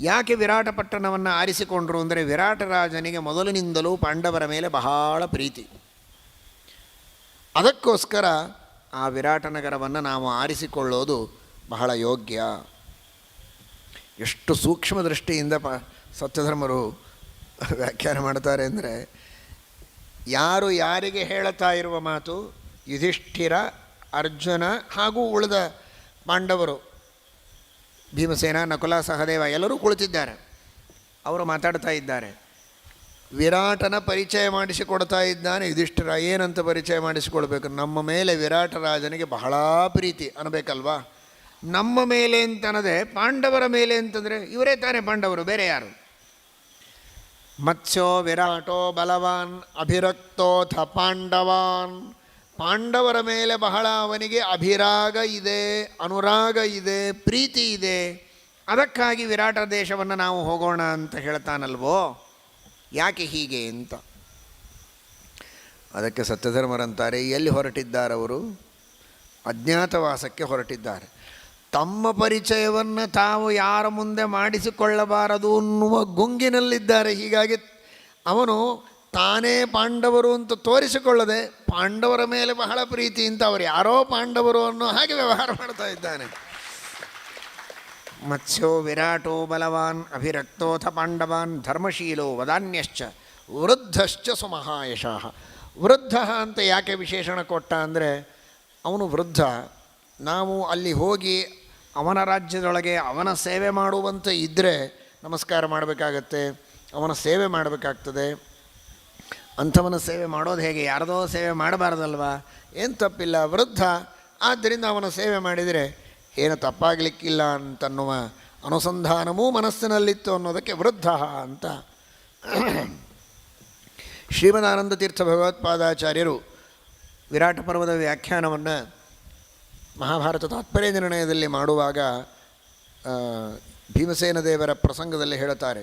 ಯಾಕೆ ವಿರಾಟಪಟ್ಟಣವನ್ನು ಆರಿಸಿಕೊಂಡ್ರು ಅಂದರೆ ವಿರಾಟರಾಜನಿಗೆ ಮೊದಲಿನಿಂದಲೂ ಪಾಂಡವರ ಮೇಲೆ ಬಹಳ ಪ್ರೀತಿ. ಅದಕ್ಕೋಸ್ಕರ ಆ ವಿರಾಟನಗರವನ್ನು ನಾವು ಆರಿಸಿಕೊಳ್ಳೋದು ಬಹಳ ಯೋಗ್ಯ. ಎಷ್ಟು ಸೂಕ್ಷ್ಮ ದೃಷ್ಟಿಯಿಂದ ಸತ್ಯಧರ್ಮರು ವ್ಯಾಖ್ಯಾನ ಮಾಡ್ತಾರೆ ಅಂದರೆ, ಯಾರು ಯಾರಿಗೆ ಹೇಳುತ್ತಾ ಇರುವ ಮಾತು, ಯುಧಿಷ್ಠಿರ, ಅರ್ಜುನ ಹಾಗೂ ಉಳಿದ ಪಾಂಡವರು, ಭೀಮಸೇನ, ನಕುಲ, ಸಹದೇವ ಎಲ್ಲರೂ ಕುಳಿತಿದ್ದಾರೆ. ಅವರು ಮಾತಾಡ್ತಾ ಇದ್ದಾರೆ. ವಿರಾಟನ ಪರಿಚಯ ಮಾಡಿಸಿಕೊಡ್ತಾ ಇದ್ದಾನೆ ಯುಧಿಷ್ಠಿರ. ಏನಂತ ಪರಿಚಯ ಮಾಡಿಸಿಕೊಳ್ಬೇಕು? ನಮ್ಮ ಮೇಲೆ ವಿರಾಟರಾಜನಿಗೆ ಬಹಳ ಪ್ರೀತಿ ಅನ್ನಬೇಕಲ್ವಾ. ನಮ್ಮ ಮೇಲೆ ಅಂತನದೆ ಪಾಂಡವರ ಮೇಲೆ ಅಂತಂದರೆ ಇವರೇ ತಾನೇ ಪಾಂಡವರು, ಬೇರೆ ಯಾರು? ಮತ್ಸ್ಯೋ ವಿರಾಟೋ ಬಲವಾನ್ ಅಭಿರಕ್ತೋಥ ಪಾಂಡವಾನ್. ಪಾಂಡವರ ಮೇಲೆ ಬಹಳ ಅವನಿಗೆ ಅಭಿರಾಗ ಇದೆ, ಅನುರಾಗ ಇದೆ, ಪ್ರೀತಿ ಇದೆ. ಅದಕ್ಕಾಗಿ ವಿರಾಟ ದೇಶವನ್ನು ನಾವು ಹೋಗೋಣ ಅಂತ ಹೇಳ್ತಾನಲ್ವೋ. ಯಾಕೆ ಹೀಗೆ ಅಂತ ಅದಕ್ಕೆ ಸತ್ಯಧರ್ಮರಂತಾರೆ, ಎಲ್ಲಿ ಹೊರಟಿದ್ದಾರವರು? ಅಜ್ಞಾತವಾಸಕ್ಕೆ ಹೊರಟಿದ್ದಾರೆ. ತಮ್ಮ ಪರಿಚಯವನ್ನು ತಾವು ಯಾರ ಮುಂದೆ ಮಾಡಿಸಿಕೊಳ್ಳಬಾರದು ಅನ್ನುವ ಗುಂಗಿನಲ್ಲಿದ್ದಾರೆ. ಹೀಗಾಗಿ ಅವನು ತಾನೇ ಪಾಂಡವರು ಅಂತ ತೋರಿಸಿಕೊಳ್ಳದೆ ಪಾಂಡವರ ಮೇಲೆ ಬಹಳ ಪ್ರೀತಿ ಅಂತ ಅವರು ಯಾರೋ ಪಾಂಡವರು ಅನ್ನೋ ಹಾಗೆ ವ್ಯವಹಾರ ಮಾಡ್ತಾ ಇದ್ದಾನೆ. ಮತ್ಸ್ಯೋ ವಿರಾಟೋ ಬಲವಾನ್ ಅಭಿರಕ್ತೋಥ ಪಾಂಡವಾನ್ ಧರ್ಮಶೀಲೋ ವದಾನ್ಯಶ್ಚ ವೃದ್ಧಶ್ಚ ಸುಮಹಾಯಶಃ. ವೃದ್ಧ ಅಂತ ಯಾಕೆ ವಿಶೇಷಣ ಕೊಟ್ಟ ಅಂದರೆ, ಅವನು ವೃದ್ಧ. ನಾವು ಅಲ್ಲಿ ಹೋಗಿ ಅವನ ರಾಜ್ಯದೊಳಗೆ ಅವನ ಸೇವೆ ಮಾಡುವಂತೆ ಇದ್ದರೆ ನಮಸ್ಕಾರ ಮಾಡಬೇಕಾಗತ್ತೆ, ಅವನ ಸೇವೆ ಮಾಡಬೇಕಾಗ್ತದೆ. ಅಂಥವನ ಸೇವೆ ಮಾಡೋದು ಹೇಗೆ? ಯಾರದೋ ಸೇವೆ ಮಾಡಬಾರ್ದಲ್ವ? ಏನು ತಪ್ಪಿಲ್ಲ, ವೃದ್ಧ. ಆದ್ದರಿಂದ ಅವನ ಸೇವೆ ಮಾಡಿದರೆ ಏನು ತಪ್ಪಾಗಲಿಕ್ಕಿಲ್ಲ ಅಂತನ್ನುವ ಅನುಸಂಧಾನವೂ ಮನಸ್ಸಿನಲ್ಲಿತ್ತು ಅನ್ನೋದಕ್ಕೆ ವೃದ್ಧ ಅಂತ. ಶ್ರೀಮದಾನಂದ ತೀರ್ಥ ಭಗವತ್ಪಾದಾಚಾರ್ಯರು ವಿರಾಟ ಪರ್ವದ ವ್ಯಾಖ್ಯಾನವನ್ನು ಮಹಾಭಾರತ ತಾತ್ಪರ್ಯ ನಿರ್ಣಯದಲ್ಲಿ ಮಾಡುವಾಗ ಭೀಮಸೇನ ದೇವರ ಪ್ರಸಂಗದಲ್ಲಿ ಹೇಳುತ್ತಾರೆ,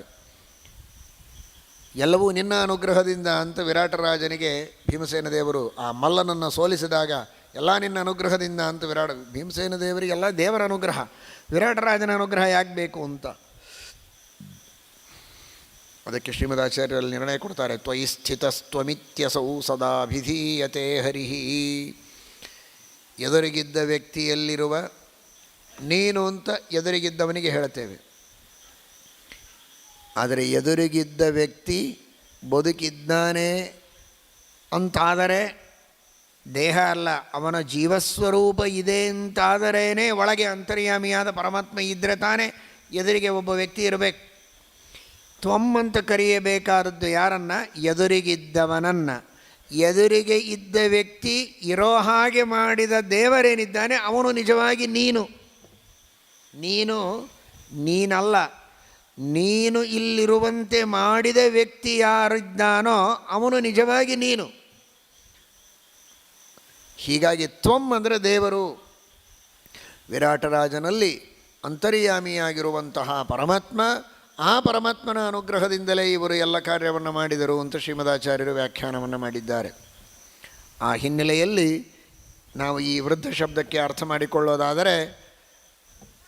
ಎಲ್ಲವೂ ನಿನ್ನ ಅನುಗ್ರಹದಿಂದ ಅಂತ ವಿರಾಟರಾಜನಿಗೆ ಭೀಮಸೇನ ದೇವರು ಆ ಮಲ್ಲನನ್ನು ಸೋಲಿಸಿದಾಗ ಎಲ್ಲ ನಿನ್ನ ಅನುಗ್ರಹದಿಂದ ಅಂತ ಭೀಮಸೇನ ದೇವರಿಗೆಲ್ಲ ದೇವರ ಅನುಗ್ರಹ, ವಿರಾಟರಾಜನ ಅನುಗ್ರಹ ಯಾಕೆ ಬೇಕು ಅಂತ. ಅದಕ್ಕೆ ಶ್ರೀಮದಾಚಾರ್ಯರಲ್ಲಿ ನಿರ್ಣಯ ಕೊಡ್ತಾರೆ, ತ್ವಯಿ ಸ್ಥಿತಸ್ತ್ವಮಿತ್ಯಸೌ ಸದಾಭಿಧೀಯತೆ ಹರಿಹಿ. ಎದುರಿಗಿದ್ದ ವ್ಯಕ್ತಿಯಲ್ಲಿರುವ ನೀನು ಅಂತ ಎದುರಿಗಿದ್ದವನಿಗೆ ಹೇಳ್ತೇವೆ. ಆದರೆ ಎದುರಿಗಿದ್ದ ವ್ಯಕ್ತಿ ಬದುಕಿದ್ದಾನೆ ಅಂತಾದರೆ, ದೇಹ ಅಲ್ಲ ಅವನ ಜೀವಸ್ವರೂಪ ಇದೆ ಅಂತಾದರೇ ಒಳಗೆ ಅಂತರ್ಯಾಮಿಯಾದ ಪರಮಾತ್ಮ ಇದ್ದರೆ ತಾನೇ ಎದುರಿಗೆ ಒಬ್ಬ ವ್ಯಕ್ತಿ ಇರಬೇಕು. ತ್ವಂ ಅಂತ ಕರೆಯಬೇಕಾದದ್ದು ಯಾರನ್ನು? ಎದುರಿಗಿದ್ದವನನ್ನು. ಎದುರಿಗೆ ಇದ್ದ ವ್ಯಕ್ತಿ ಇರೋ ಹಾಗೆ ಮಾಡಿದ ದೇವರೇನಿದ್ದಾನೆ ಅವನು ನಿಜವಾಗಿ ನೀನು. ನೀನಲ್ಲ, ನೀನು ಇಲ್ಲಿರುವಂತೆ ಮಾಡಿದ ವ್ಯಕ್ತಿ ಯಾರಿದ್ದಾನೋ ಅವನು ನಿಜವಾಗಿ ನೀನು. ಹೀಗಾಗಿ ತ್ವಂ ಅಂದರೆ ದೇವರು. ವಿರಾಟರಾಜನಲ್ಲಿ ಅಂತರ್ಯಾಮಿಯಾಗಿರುವಂತಹ ಪರಮಾತ್ಮ, ಆ ಪರಮಾತ್ಮನ ಅನುಗ್ರಹದಿಂದಲೇ ಇವರು ಎಲ್ಲ ಕಾರ್ಯವನ್ನು ಮಾಡಿದರು ಅಂತ ಶ್ರೀಮದಾಚಾರ್ಯರು ವ್ಯಾಖ್ಯಾನವನ್ನು ಮಾಡಿದ್ದಾರೆ. ಆ ಹಿನ್ನೆಲೆಯಲ್ಲಿ ನಾವು ಈ ವೃದ್ಧ ಶಬ್ದಕ್ಕೆ ಅರ್ಥ ಮಾಡಿಕೊಳ್ಳೋದಾದರೆ,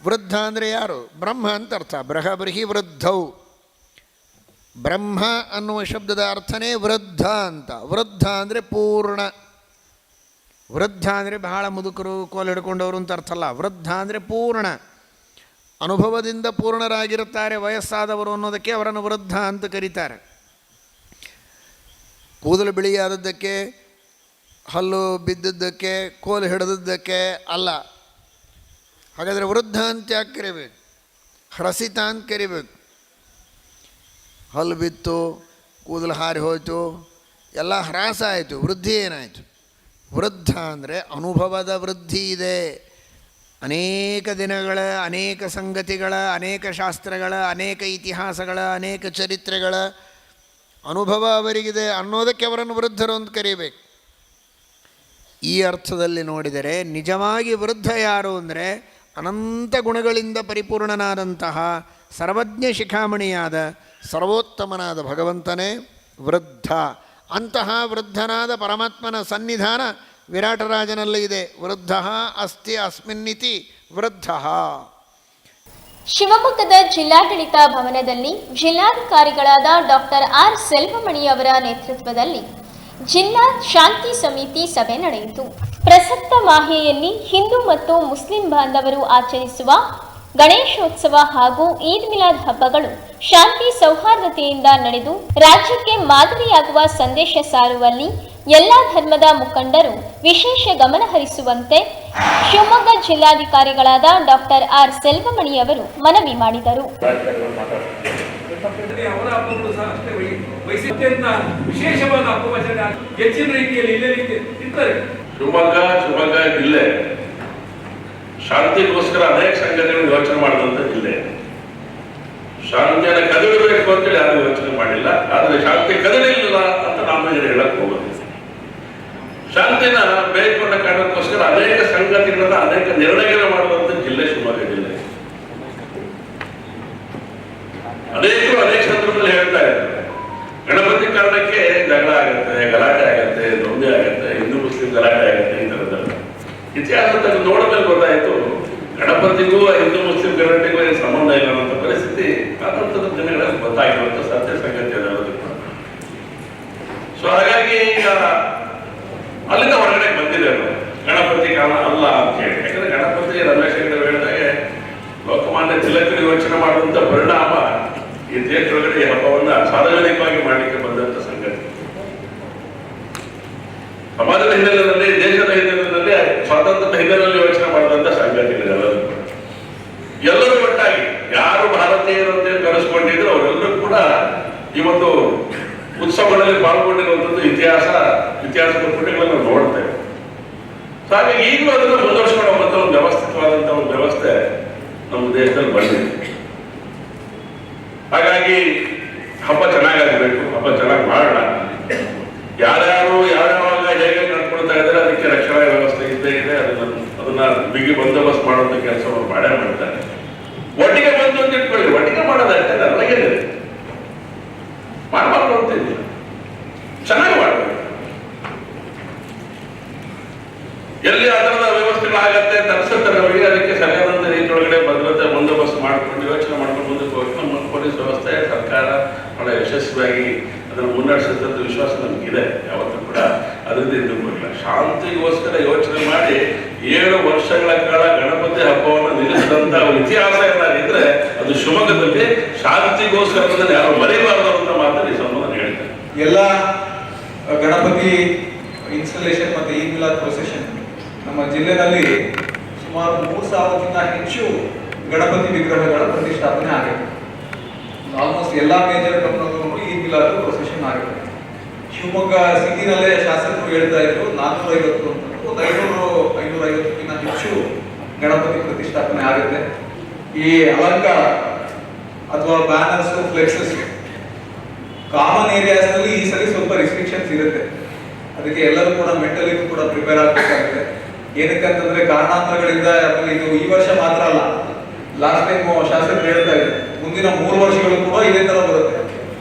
ವೃದ್ಧ ಅಂದರೆ ಯಾರು? ಬ್ರಹ್ಮ ಅಂತ ಅರ್ಥ. ಬೃಹಿ ವೃದ್ಧೌ. ಬ್ರಹ್ಮ ಅನ್ನುವ ಶಬ್ದದ ಅರ್ಥನೇ ವೃದ್ಧ ಅಂತ. ವೃದ್ಧ ಅಂದರೆ ಪೂರ್ಣ. ವೃದ್ಧ ಅಂದರೆ ಬಹಳ ಮುದುಕರು, ಕೋಲು ಹಿಡ್ಕೊಂಡವರು ಅಂತ ಅರ್ಥ ಅಲ್ಲ. ವೃದ್ಧ ಅಂದರೆ ಪೂರ್ಣ, ಅನುಭವದಿಂದ ಪೂರ್ಣರಾಗಿರುತ್ತಾರೆ ವಯಸ್ಸಾದವರು ಅನ್ನೋದಕ್ಕೆ ಅವರನ್ನು ವೃದ್ಧ ಅಂತ ಕರೀತಾರೆ. ಕೂದಲು ಬಿಳಿಯಾದದ್ದಕ್ಕೆ, ಹಲ್ಲು ಬಿದ್ದದ್ದಕ್ಕೆ, ಕೋಲು ಹಿಡಿದದ್ದಕ್ಕೆ ಅಲ್ಲ. ಹಾಗಾದರೆ ವೃದ್ಧ ಅಂತ ಯಾಕೆ ಕರಿಬೇಕು? ಹ್ರಸಿತ ಅಂತ ಕರಿಬೇಕು. ಹಲ್ಲು ಬಿತ್ತು, ಕೂದಲು ಹಾರಿ ಹೋಯಿತು, ಎಲ್ಲ ಹ್ರಾಸ ಆಯಿತು, ವೃದ್ಧಿ ಏನಾಯಿತು? ವೃದ್ಧ ಅಂದರೆ ಅನುಭವದ ವೃದ್ಧಿ ಇದೆ. ಅನೇಕ ದಿನಗಳ, ಅನೇಕ ಸಂಗತಿಗಳ, ಅನೇಕ ಶಾಸ್ತ್ರಗಳ, ಅನೇಕ ಇತಿಹಾಸಗಳ, ಅನೇಕ ಚರಿತ್ರೆಗಳ ಅನುಭವ ಅವರಿಗಿದೆ ಅನ್ನೋದಕ್ಕೆ ಅವರನ್ನು ವೃದ್ಧರು ಅಂತ ಕರೀಬೇಕು. ಈ ಅರ್ಥದಲ್ಲಿ ನೋಡಿದರೆ ನಿಜವಾಗಿ ವೃದ್ಧ ಯಾರು ಅಂದರೆ ಅನಂತ ಗುಣಗಳಿಂದ ಪರಿಪೂರ್ಣನಾದಂತಹ ಸರ್ವಜ್ಞ ಶಿಖಾಮಣಿಯಾದ ಸರ್ವೋತ್ತಮನಾದ ಭಗವಂತನೇ ವೃದ್ಧ. ಅಂತಹ ವೃದ್ಧನಾದ ಪರಮಾತ್ಮನ ಸನ್ನಿಧಾನ ವಿರಾಟರಾಜನಲ್ಲಿ ಇದೆ. ವೃದ್ಧ ಅಸ್ತಿ ಅಸ್ಮಿನ್ನಿತಿ ವೃದ್ಧ. ಶಿವಮೊಗ್ಗದ ಜಿಲ್ಲಾಡಳಿತ ಭವನದಲ್ಲಿ ಜಿಲ್ಲಾಧಿಕಾರಿಗಳಾದ ಡಾಕ್ಟರ್ ಆರ್ ಸೆಲ್ವಮಣಿ ಅವರ ನೇತೃತ್ವದಲ್ಲಿ ಜಿಲ್ಲಾ ಶಾಂತಿ ಸಮಿತಿ ಸಭೆ ನಡೆಯಿತು. ಪ್ರಸಕ್ತ ಮಾಹೆಯಲ್ಲಿ ಹಿಂದೂ ಮತ್ತು ಮುಸ್ಲಿಂ ಬಾಂಧವರು ಆಚರಿಸುವ ಗಣೇಶೋತ್ಸವ ಹಾಗೂ ಈದ್ ಮಿಲಾದ್ ಹಬ್ಬಗಳು ಶಾಂತಿ ಸೌಹಾರ್ದತೆಯಿಂದ ನಡೆದು ರಾಜ್ಯಕ್ಕೆ ಮಾದರಿಯಾಗುವ ಸಂದೇಶ ಸಾರುವಲ್ಲಿ ಎಲ್ಲ ಧರ್ಮದ ಮುಖಂಡರು ವಿಶೇಷ ಗಮನ ಹರಿಸುವಂತೆ ಶಿವಮೊಗ್ಗ ಜಿಲ್ಲಾಧಿಕಾರಿಗಳಾದ ಡಾಕ್ಟರ್ ಆರ್ ಸೆಲ್ವಮಣಿ ಅವರು ಮನವಿ ಮಾಡಿದರು. ಅವರ ಹಬ್ಬಗಳು ಸಹ ಅಷ್ಟೇ ಅತ್ಯಂತ ವಿಶೇಷವಾದ ಹಬ್ಬ ಹೆಚ್ಚಿನ ರೀತಿಯಲ್ಲಿ ಇಲ್ಲೇ ಇರ್ತಾರೆ. ಶಿವಮೊಗ್ಗ ಜಿಲ್ಲೆ ಶಾಂತಿಗೋಸ್ಕರ ಅನೇಕ ಸಂಘಟನೆಗಳು ಯೋಚನೆ ಮಾಡಿದಂತ ಜಿಲ್ಲೆ. ಶಾಂತಿಯನ್ನು ಕದಡಬೇಕು ಅಂತೇಳಿ ಯಾರು ಯೋಚನೆ ಮಾಡಿಲ್ಲ, ಆದರೆ ಶಾಂತಿ ಕದಡಿಲ್ಲ ಅಂತ ನಾವು ಹೇಳಕ್ ಹೋಗೋದು. ಶಾಂತಿನ ಬೇಕು ಅನ್ನೋ ಕಾರಣಕ್ಕೋಸ್ಕರ ಅನೇಕ ಸಂಗತಿಗಳನ್ನ ಅನೇಕ ನಿರ್ಣಯಗಳು ಮಾಡುವಂತ ಜಿಲ್ಲೆ ಶಿವಮೊಗ್ಗ ಜಿಲ್ಲೆ. ಅನೇಕರು ಅನೇಕ ಸಂದರ್ಭದಲ್ಲಿ ಹೇಳ್ತಾ ಇದ್ದಾರೆ ಗಣಪತಿ ಕಾರಣಕ್ಕೆ ಜಗಳ ಆಗತ್ತೆ, ಗಲಾಟೆ ಆಗತ್ತೆ, ದೊಂಬೆ ಆಗತ್ತೆ, ಹಿಂದೂ ಮುಸ್ಲಿಂ ಗಲಾಟೆ ಆಗತ್ತೆ. ಈ ತರದಲ್ಲ ಇತಿಹಾಸದಲ್ಲಿ ನೋಡಿದ್ರೆ ಗೊತ್ತಾಯ್ತು ಗಣಪತಿಗೂ ಹಿಂದೂ ಮುಸ್ಲಿಂ ಗಲಾಟೆಗೂ ಏನು ಸಂಬಂಧ ಇಲ್ಲ ಅನ್ನೋ ಪರಿಸ್ಥಿತಿ ಆನಂತರದ ದಿನಗಳಲ್ಲಿ ಗೊತ್ತಾಗಿರುವಂತ ಸತ್ಯ ಸಂಗತಿ ಅದರಲ್ಲಿ. ಸೊ ಹಾಗಾಗಿ ಈಗ ಅಲ್ಲಿಂದ ಹೊರಗಡೆ ಬಂದಿದೆ ಗಣಪತಿ ಕಾರಣ ಅಲ್ಲ ಅಂತ ಹೇಳಿ. ಯಾಕಂದ್ರೆ ಗಣಪತಿ ರಮೇಶ್ ಹೆಗಡೆ ಹೇಳಿದಾಗೆ ಲೋಕಮಾನ್ಯ ತಿಲಕರು ಯೋಚನೆ ಮಾಡುವಂತ ಪರಿಣಾಮ ಈ ದೇಶದೊಳಗಡೆ ಈ ಹಬ್ಬವನ್ನ ಸಾರ್ವಜನಿಕವಾಗಿ ಮಾಡಲಿಕ್ಕೆ ಬಂದಂತ ಸಂಗತಿ. ಸಮಾಜದ ಹಿನ್ನೆಲೆಯಲ್ಲಿ, ದೇಶದ ಹಿನ್ನೆಲೆಯಲ್ಲಿ, ಸ್ವಾತಂತ್ರ್ಯದ ಹಿನ್ನೆಲೆಯಲ್ಲಿ ಯೋಚನೆ ಮಾಡಿದಂತ ಸಂಗತಿಗಳೆಲ್ಲರೂ ಎಲ್ಲರೂ ಒಟ್ಟಾಗಿ ಯಾರು ಭಾರತೀಯರು ಅಂತ ಕರೆಸ್ಕೊಂಡಿದ್ರು ಅವರೆಲ್ಲರೂ ಕೂಡ ಇವತ್ತು ಉತ್ಸವಗಳಲ್ಲಿ ಪಾಲ್ಗೊಂಡಿರುವಂತದ್ದು ಇತಿಹಾಸದ ಪುಟಗಳನ್ನು ನೋಡ್ತೇವೆ. ಹಾಗಾಗಿ ಈಗಲೂ ಅದನ್ನು ಮುಂದುವರಿಸಿಕೊಳ್ಳುವಂತ ಒಂದು ವ್ಯವಸ್ಥಿತವಾದಂತ ಒಂದು ವ್ಯವಸ್ಥೆ ನಮ್ಮ ದೇಶದಲ್ಲಿ ಬಂದಿದೆ. ಹಾಗಾಗಿ ಹಬ್ಬ ಚೆನ್ನಾಗಾಗಬೇಕು, ಹಬ್ಬ ಚೆನ್ನಾಗಿ ಮಾಡೋಣ. ಯಾರ್ಯಾರು ಯಾವ್ಯಾವಾಗ ಹೇಗೆ ನಡ್ಕೊಳ್ತಾ ಇದ್ದಾರೆ ಅದಕ್ಕೆ ರಕ್ಷಣಾ ವ್ಯವಸ್ಥೆ ಇದ್ದೇ ಇದೆ. ಅದನ್ನ ಬಿಗಿ ಬಂದೋಬಸ್ತ್ ಮಾಡುವಂತ ಕೆಲಸವನ್ನು ಮಾಡೇ ಮಾಡ್ತಾರೆ. ಒಟ್ಟಿಗೆ ಬಂದು ಅಂತ ಇಟ್ಕೊಳ್ಳಿ, ಒಟ್ಟಿಗೆ ಮಾಡೋದಷ್ಟೇ, ನನಗೇನಿದೆ ಮಾಡಬಾರ್ದು ಅಂತಿಲ್ಲ, ಚೆನ್ನಾಗಿ ಮಾಡಬೇಕು. ಎಲ್ಲಿ ಅದರದ ವ್ಯವಸ್ಥೆಗಳಾಗತ್ತೆ ತರಿಸುತ್ತೆ ನಮಗೆ, ಅದಕ್ಕೆ ಸರಿಯಾದಂತ ರೀತಿಯೊಳಗಡೆ ಭದ್ರತೆ ಬಂದೋಬಸ್ತ್ ಮಾಡ್ಕೊಂಡು ಯೋಚನೆ ಮಾಡ್ಕೊಂಡು ಮುಂದಕ್ಕೆ ಹೋಗಿ ನಮ್ಮ ಪೊಲೀಸ್ ವ್ಯವಸ್ಥೆ ಸರ್ಕಾರ ಬಹಳ ಯಶಸ್ವಿಯಾಗಿ ಅದನ್ನು ಮುನ್ನಡೆಸುತ್ತಂತ ವಿಶ್ವಾಸ ನಮಗಿದೆ. ಯಾವತ್ತೂ ಕೂಡ ಅದರಿಂದ ಇದ್ದಿಲ್ಲ. ಶಾಂತಿಗೋಸ್ಕರ ಯೋಚನೆ ಮಾಡಿ 7 ವರ್ಷಗಳ ಕಾಲ ಗಣಪತಿ ಹಬ್ಬವನ್ನು ನಿಲ್ಲಿಸಿದಂತ ಇತಿಹಾಸ ಏನಾದಿದ್ರೆ ಅದು ಶಿವಮೊಗ್ಗದಲ್ಲಿ ಶಾಂತಿಗೋಸ್ಕರ ಯಾರು ಮರೆಯಬಾರದು ಅಂತ ಮಾತನ್ನು ಈ ಸಂಬಂಧ ಹೇಳ್ತಾರೆ. ಎಲ್ಲ ಗಣಪತಿ ಇನ್ಸ್ಟಾಲೇಷನ್ ಮತ್ತು ಈದ್ ಮಿಲಾದ್ ಪ್ರೊಸೆಷನ್ ನಮ್ಮ ಜಿಲ್ಲೆಯಲ್ಲಿ ಸುಮಾರು 3000ಕ್ಕಿಂತ ಹೆಚ್ಚು ಗಣಪತಿ ವಿಗ್ರಹಗಳ ಪ್ರತಿಷ್ಠಾಪನೆ ಆಗಿದೆ. ಆಲ್ಮೋಸ್ಟ್ ಎಲ್ಲ ಮೇಜರ್ ಟೌನ್ಗಳು ಈದ್ ಮಿಲಾದ್ ಪ್ರೊಸೆಷನ್ ಆಗಿದೆ. ಶಿವಮೊಗ್ಗ ಸಿಟಿನಲ್ಲೇ ಶಾಸಕರು ಹೇಳ್ತಾ ಇದ್ರು 450 ಅಂತ, ಒಂದು 550ಕ್ಕಿಂತ ಹೆಚ್ಚು ಗಣಪತಿ ಪ್ರತಿಷ್ಠಾಪನೆ ಆಗುತ್ತೆ. ಈ ಅಲಂಕಾರ ಅಥವಾ ಬ್ಯಾನರ್ಸ್, ಫ್ಲೆಕ್ಸಸ್ ಕಾಮನ್ ಏರಿಯಾಸ್ ನಲ್ಲಿ ಈ ಸಲ ಸ್ವಲ್ಪ ರಿಸ್ಟ್ರಿಕ್ಷನ್ಸ್ ಇರುತ್ತೆ. ಅದಕ್ಕೆ ಎಲ್ಲರೂ ಕೂಡ ಮೆಂಟಲಿ ಕೂಡ ಪ್ರಿಪೇರ್ ಆಗಬೇಕಾಗುತ್ತೆ. ಏನಕ್ಕಂತಂದ್ರೆ ಕಾರಣಾಂತರಗಳಿಂದ ಇದು ಈ ವರ್ಷ ಮಾತ್ರ ಅಲ್ಲ, ಲಾಸ್ಟ್ ಟೈಮ್ ಶಾಸಕರು ಹೇಳ್ತಾ ಇದ್ರು ಮುಂದಿನ 3 ವರ್ಷಗಳು ಕೂಡ ಇದೇ ತರ ಬರುತ್ತೆ.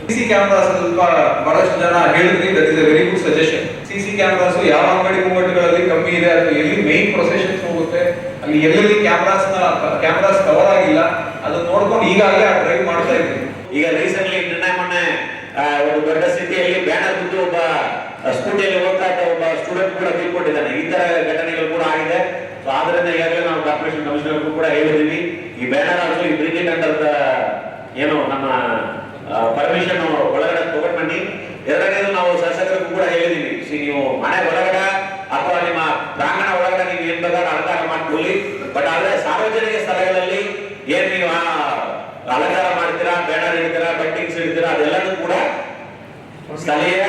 ಸಿಸಿ ಕ್ಯಾಮ್ರಾಸ್ ಸ್ವಲ್ಪ ಬಹಳಷ್ಟು ಜನ ಹೇಳಿದ್ರಿ, that is A very good suggestion. CC cameras ಯಾವ ಅಂಗಡಿ ಮುಂಗಟ್ಟುಗಳಲ್ಲಿ ಕಮ್ಮಿ ಇದೆ ಅಥವಾ ಎಲ್ಲಿ ಮೈನ್ ಪ್ರೊಸೆಷನ್ಸ್ ಹೋಗುತ್ತೆ ಅಲ್ಲಿ ಎಲ್ಲೆಲ್ಲಿ ಕ್ಯಾಮ್ರಾಸ್ ಕವರ್ ಆಗಿಲ್ಲ ಅದನ್ನ ನೋಡ್ಕೊಂಡು ಈಗಾಗಲೇ ಆ ಡ್ರೈವ್ ಮಾಡ್ತಾ ಇದ್ದೀವಿ. ಈಗ ರೀಸೆಂಟ್ಲಿ ಮೊನ್ನೆ ಒಂದು ದೊಡ್ಡ ಸಿಟಿಯಲ್ಲಿ ಬ್ಯಾನರ್ ಬಿದ್ದು ಒಬ್ಬ ಸ್ಕೂಟಿಯಲ್ಲಿ ಹೋಗ್ತಾ ಇದ್ದ ಒಬ್ಬ ಸ್ಟೂಡೆಂಟ್ ಕೂಡ ಬೀಳ್ಕೊಂಡಿದ್ದಾನೆ. ಈ ತರ ಘಟನೆಗಳು ಕೂಡ ಆಗಿದೆ. ಸೊ ಆದ್ರಿಂದ ಈಗಾಗಲೇ ನಾವು ಕಾರ್ಪೊರೇಷನ್ ಕಮಿಷನರ್ಗೂ ಕೂಡ ಹೇಳಿದೀವಿ, ಈ banner also bring it under the ಏನು ನಮ್ಮ ಪರ್ಮಿಷನ್ ಒಳಗಡೆ ತಗೊಂಡು ಬನ್ನಿ. ಎರಡನೇದು ನಾವು ಶಾಸಕರಿಗೂ ಕೂಡ ಹೇಳಿದೀವಿ, ನೀವು ಮನೆ ಒಳಗಡೆ ಅಥವಾ ನಿಮ್ಮ ಪ್ರಾಂಗಣ ಒಳಗಡೆ ನೀವು ಏನ್ ಬೇಕಾದ್ರೆ ಅಲಂಕಾರ ಮಾಡ್ಕೊಳ್ಳಿ, ಬಟ್ ಆದ್ರೆ ಸಾರ್ವಜನಿಕ ಸ್ಥಳಗಳಲ್ಲಿ ಏನ್ ನೀವು ಅಲಂಕಾರ ಮಾಡ್ತೀರಾ, ಬ್ಯಾನರ್ ಇಡ್ತೀರಾ, ಬಂಟಿಂಗ್ಸ್ ಇಡ್ತೀರಾ, ಅದೆಲ್ಲನೂ ಕೂಡ ಸ್ಥಳೀಯ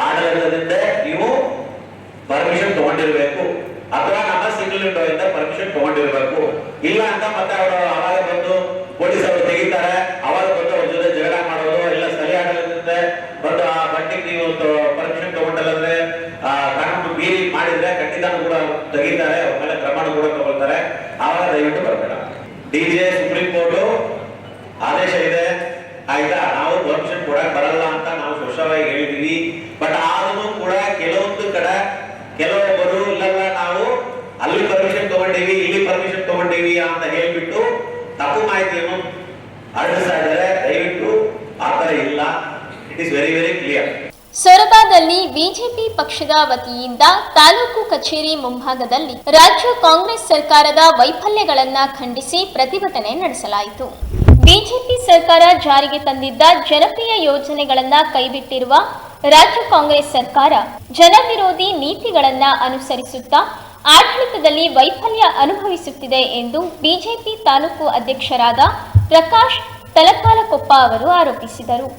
ಆಡಳಿತದಿಂದ ನೀವು ಪರ್ಮಿಷನ್ ತಗೊಂಡಿರ್ಬೇಕು ಅಥವಾ ನಮ್ಮ ಸಿಂಗಲ್ ವಿಂಡೋ ಇಂದ ಪರ್ಮಿಷನ್ ತಗೊಂಡಿರ್ಬೇಕು. ಇಲ್ಲ ಅಂತ ಮತ್ತೆ ಅವರು ಅವಾಗ ಬಂದು ಪೊಲೀಸ್ ಅವರು ತೆಗಿತಾರೆ, ಅವಾಗ ಬಂದು ಅವ್ರ ಜೊತೆ ಜಗಳ ಮಾಡೋದು, ಇಲ್ಲ ಸ್ಥಳೀಯ ಆಡಳಿತದಿಂದ ಬಂದು ಆ ಬಂಟಿಗೆ ನೀವು ಪರ್ಮಿಷನ್ ತಗೊಂಡಲ್ಲಂದ್ರೆ ಕಾನೂನು ಮೀರಿ ಮಾಡಿದ್ರೆ ಖಂಡಿತ ಕೂಡ ತೆಗಿತಾರೆ, ಅವ್ರ ಮೇಲೆ ಕ್ರಮ ಕೂಡ ತಗೊಳ್ತಾರೆ. ಆವಾಗ ದಯವಿಟ್ಟು ಬರಬೇಡ. ಡಿಜೆ ಸುಪ್ರೀಂ ಕೋರ್ಟ್ ಆದೇಶ ಇದೆ, ಆಯ್ತಾ, ನಾವು ಪರ್ಮಿಷನ್ ಕೊಡಕ್ ಬರಲ್ಲ ಅಂತ ನಾವು ಸ್ಪಷ್ಟವಾಗಿ ಹೇಳಿದೀವಿ. ಬಟ್ ಆದ್ರೂ ಕೂಡ ಕೆಲವೊಂದು ಕಡೆ ಕೆಲವೊಬ್ಬರು ಇಲ್ಲಲ್ಲ ನಾವು ಅಲ್ಲಿ ಪರ್ಮಿಷನ್ ತಗೊಂಡೀವಿ ಇಲ್ಲಿ ಪರ್ಮಿಷನ್ ತಗೊಂಡೀವಿ ಅಂತ ಹೇಳ್ಬಿಟ್ಟು ತಪ್ಪು ಮಾಹಿತಿಯನ್ನು ಹರಡಿಸ್ತಾ ಇದ್ದಾರೆ. ದಯವಿಟ್ಟು ಆ ಥರ ಇಲ್ಲ. It is very very clear. ಸೊರಬದಲ್ಲಿ ಬಿಜೆಪಿ ಪಕ್ಷದ ವತಿಯಿಂದ ತಾಲೂಕು ಕಚೇರಿ ಮುಂಭಾಗದಲ್ಲಿ ರಾಜ್ಯ ಕಾಂಗ್ರೆಸ್ ಸರ್ಕಾರದ ವೈಫಲ್ಯಗಳನ್ನು ಖಂಡಿಸಿ ಪ್ರತಿಭಟನೆ ನಡೆಸಲಾಯಿತು. ಬಿಜೆಪಿ ಸರ್ಕಾರ ಜಾರಿಗೆ ತಂದಿದ್ದ ಜನಪ್ರಿಯ ಯೋಜನೆಗಳನ್ನು ಕೈಬಿಟ್ಟಿರುವ ರಾಜ್ಯ ಕಾಂಗ್ರೆಸ್ ಸರ್ಕಾರ ಜನವಿರೋಧಿ ನೀತಿಗಳನ್ನು ಅನುಸರಿಸುತ್ತಾ ಆಡಳಿತದಲ್ಲಿ ವೈಫಲ್ಯ ಅನುಭವಿಸುತ್ತಿದೆ ಎಂದು ಬಿಜೆಪಿ ತಾಲೂಕು ಅಧ್ಯಕ್ಷರಾದ ಪ್ರಕಾಶ್ ತಲಕಾಲಕೊಪ್ಪ ಅವರು ಆರೋಪಿಸಿದರು.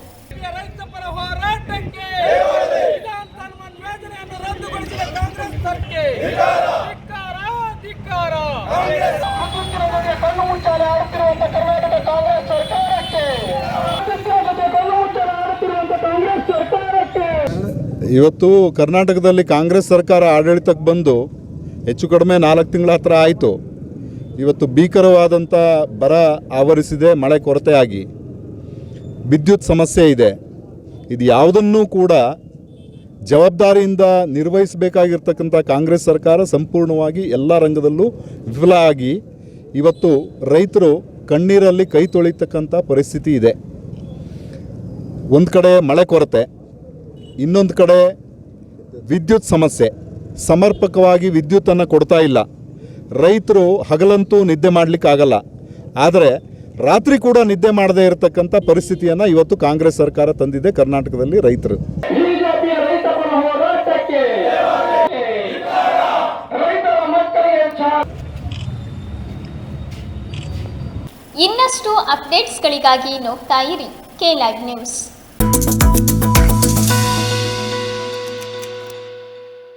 ಇವತ್ತು ಕರ್ನಾಟಕದಲ್ಲಿ ಕಾಂಗ್ರೆಸ್ ಸರ್ಕಾರ ಆಡಳಿತಕ್ಕೆ ಬಂದು ಹೆಚ್ಚು ಕಡಿಮೆ 4 ತಿಂಗಳ ಹತ್ರ ಆಯಿತು. ಇವತ್ತು ಭೀಕರವಾದಂಥ ಬರ ಆವರಿಸಿದೆ, ಮಳೆ ಕೊರತೆಯಾಗಿ ವಿದ್ಯುತ್ ಸಮಸ್ಯೆ ಇದೆ. ಇದು ಯಾವುದನ್ನೂ ಕೂಡ ಜವಾಬ್ದಾರಿಯಿಂದ ನಿರ್ವಹಿಸಬೇಕಾಗಿರ್ತಕ್ಕಂಥ ಕಾಂಗ್ರೆಸ್ ಸರ್ಕಾರ ಸಂಪೂರ್ಣವಾಗಿ ಎಲ್ಲ ರಂಗದಲ್ಲೂ ವಿಫಲ ಆಗಿ ಇವತ್ತು ರೈತರು ಕಣ್ಣೀರಲ್ಲಿ ಕೈ ತೊಳಿತಕ್ಕಂಥ ಪರಿಸ್ಥಿತಿ ಇದೆ. ಒಂದು ಕಡೆ ಮಳೆ ಕೊರತೆ, ಇನ್ನೊಂದು ಕಡೆ ವಿದ್ಯುತ್ ಸಮಸ್ಯೆ, ಸಮರ್ಪಕವಾಗಿ ವಿದ್ಯುತ್ತನ್ನು ಕೊಡ್ತಾ ಇಲ್ಲ. ರೈತರು ಹಗಲಂತೂ ನಿದ್ದೆ ಮಾಡಲಿಕ್ಕಾಗಲ್ಲ, ಆದರೆ ರಾತ್ರಿ ಕೂಡ ನಿದ್ದೆ ಮಾಡದೇ ಇರತಕ್ಕಂಥ ಪರಿಸ್ಥಿತಿಯನ್ನು ಇವತ್ತು ಕಾಂಗ್ರೆಸ್ ಸರ್ಕಾರ ತಂದಿದೆ ಕರ್ನಾಟಕದಲ್ಲಿ ರೈತರು. ಇನ್ನಷ್ಟು ಅಪ್ಡೇಟ್ಸ್ಗಳಿಗಾಗಿ ನೋಡ್ತಾ ಇರಿ ಕೆ ಲೈವ್ ನ್ಯೂಸ್.